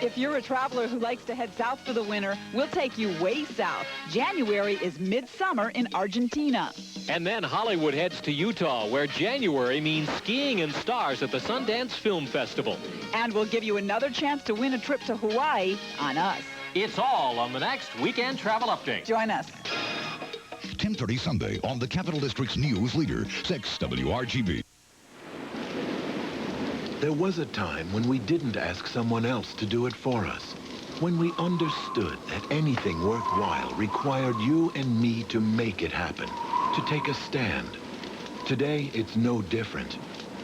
If you're a traveler who likes to head south for the winter, we'll take you way south. January is midsummer in Argentina. And then Hollywood heads to Utah, where January means skiing and stars at the Sundance Film Festival. And we'll give you another chance to win a trip to Hawaii on us. It's all on the next Weekend Travel Update. Join us. 10:30 Sunday on the Capital District's news leader, 6 WRGB. There was a time when we didn't ask someone else to do it for us. When we understood that anything worthwhile required you and me to make it happen, to take a stand. Today, it's no different.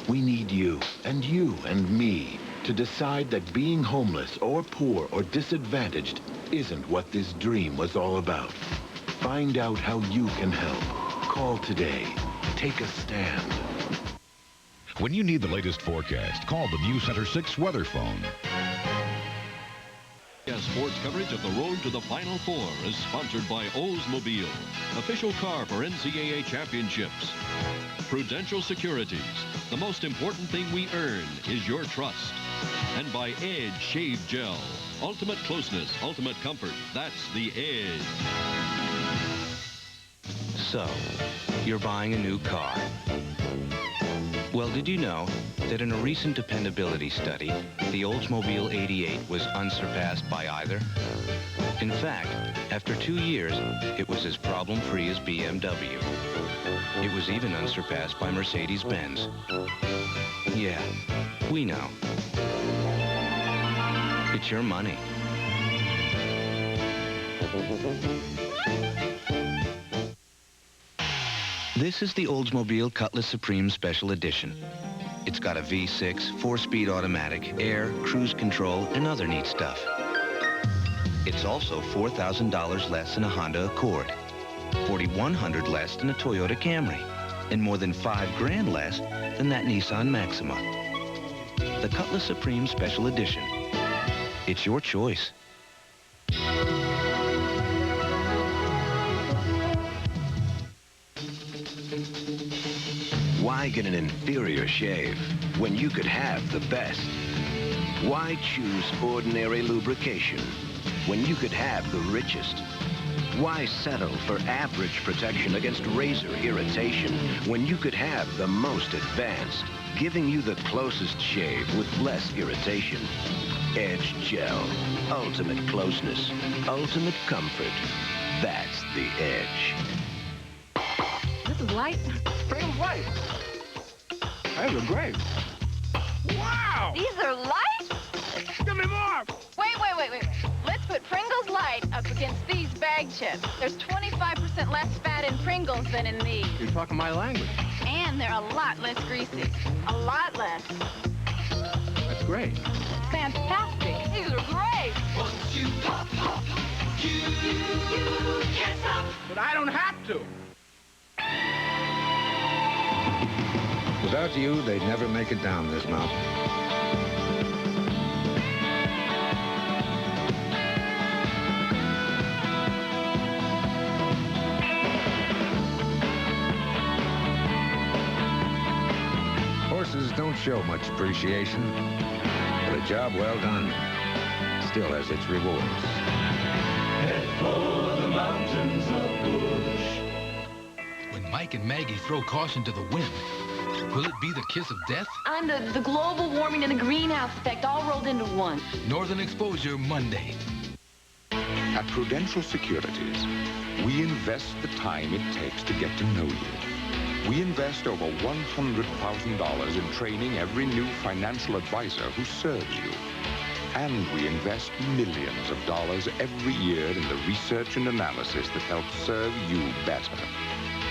We need you and me to decide that being homeless or poor or disadvantaged isn't what this dream was all about. Find out how you can help. Call today. Take a stand. When you need the latest forecast, call the News Center 6 weather phone. Sports coverage of the Road to the Final Four is sponsored by Oldsmobile, official car for NCAA championships. Prudential Securities, the most important thing we earn is your trust. And by Edge Shave Gel, ultimate closeness, ultimate comfort, that's the Edge. So, you're buying a new car. Well, did you know that in a recent dependability study, the Oldsmobile 88 was unsurpassed by either? In fact, after 2 years, it was as problem-free as BMW. It was even unsurpassed by Mercedes-Benz. Yeah, we know. It's your money. This is the Oldsmobile Cutlass Supreme Special Edition. It's got a V6, 4-speed automatic, air, cruise control, and other neat stuff. It's also $4,000 less than a Honda Accord, $4,100 less than a Toyota Camry, and more than $5,000 less than that Nissan Maxima. The Cutlass Supreme Special Edition. It's your choice. Why get an inferior shave when you could have the best? Why choose ordinary lubrication when you could have the richest? Why settle for average protection against razor irritation when you could have the most advanced, giving you the closest shave with less irritation? Edge Gel. Ultimate closeness. Ultimate comfort. That's the Edge. This is light. Pringles light. Those are great. Wow! These are light? Give me more! Wait. Let's put Pringles Light up against these bag chips. There's 25% less fat in Pringles than in these. You're talking my language. And they're a lot less greasy. A lot less. That's great. Fantastic. These are great. Once you pop, you can't stop. But I don't have to. Without you, they'd never make it down this mountain. Horses don't show much appreciation, but a job well done still has its rewards. Head for the mountains of Bush. When Mike and Maggie throw caution to the wind, will it be the kiss of death? I'm the global warming and the greenhouse effect all rolled into one. Northern Exposure Monday. At Prudential Securities, we invest the time it takes to get to know you. We invest over $100,000 in training every new financial advisor who serves you. And we invest millions of dollars every year in the research and analysis that helps serve you better.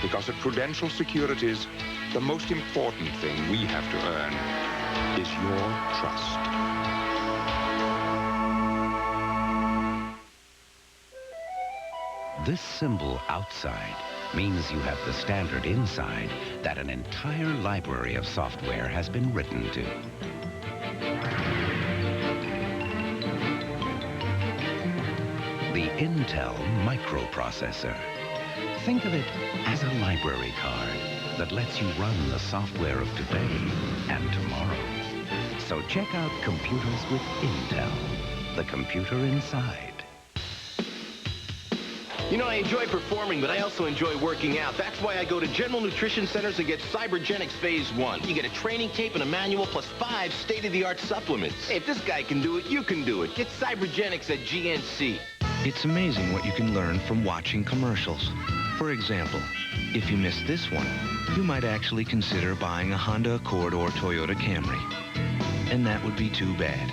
Because at Prudential Securities, the most important thing we have to earn is your trust. This symbol outside means you have the standard inside that an entire library of software has been written to. The Intel microprocessor. Think of it as a library card that lets you run the software of today and tomorrow. So check out computers with Intel. the computer inside. You know, I enjoy performing, but I also enjoy working out. That's why I go to General Nutrition Centers and get Cybergenics Phase 1. You get a training tape and a manual plus 5 state-of-the-art supplements. Hey, if this guy can do it, you can do it. Get Cybergenics at GNC. It's amazing what you can learn from watching commercials. For example, if you miss this one, you might actually consider buying a Honda Accord or Toyota Camry. And that would be too bad.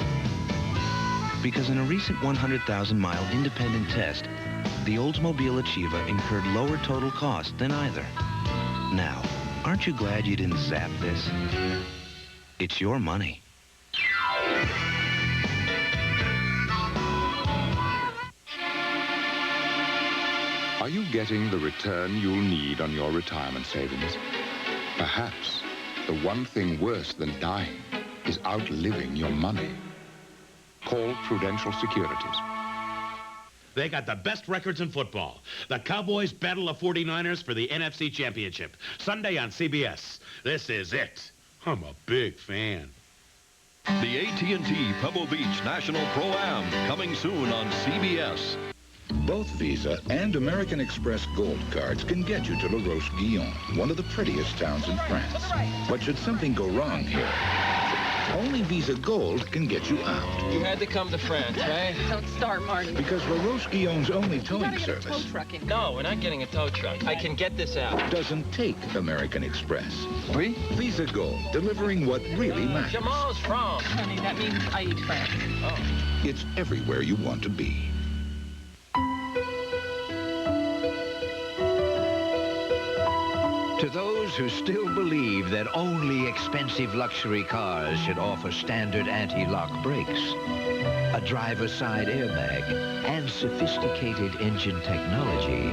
Because in a recent 100,000-mile independent test, the Oldsmobile Achieva incurred lower total cost than either. Now, aren't you glad you didn't zap this? It's your money. Are you getting the return you'll need on your retirement savings? Perhaps the one thing worse than dying is outliving your money. Call Prudential Securities. They got the best records in football. The Cowboys battle the 49ers for the NFC Championship. Sunday on CBS. This is it. I'm a big fan. The AT&T Pebble Beach National Pro-Am, coming soon on CBS. Both Visa and American Express Gold cards can get you to La Roche-Guyon, one of the prettiest towns in France. But should something go wrong here, only Visa Gold can get you out. You had to come to France, right? Don't start, Marty. Because La Roche-Guyon's only towing service No, we're not getting a tow truck. I can get this out. doesn't take American Express. Oui? Visa Gold, delivering what really matters. Jamal's France. Honey, that means I eat French. Oh. It's everywhere you want to be. To those who still believe that only expensive luxury cars should offer standard anti-lock brakes, a driver's side airbag, and sophisticated engine technology,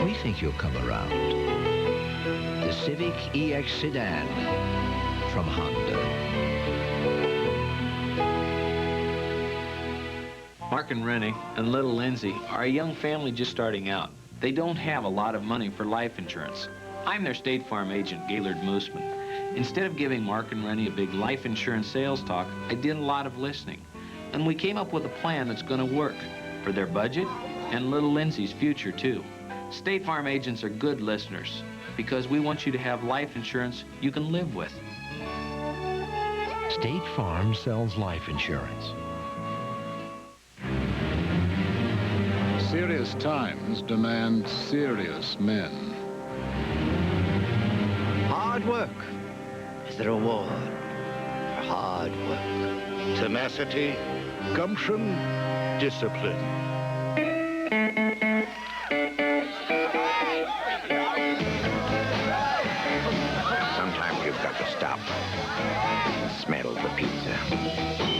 we think you'll come around. The Civic EX sedan from Honda. Mark and Rennie and little Lindsay are a young family just starting out. They don't have a lot of money for life insurance. I'm their State Farm agent, Gaylord Mooseman. Instead of giving Mark and Rennie a big life insurance sales talk, I did a lot of listening. And we came up with a plan that's going to work for their budget and little Lindsay's future, too. State Farm agents are good listeners because we want you to have life insurance you can live with. State Farm sells life insurance. Serious times demand serious men. Hard work is the reward for hard work. Tenacity, gumption, discipline. Sometimes you've got to stop and smell the pizza.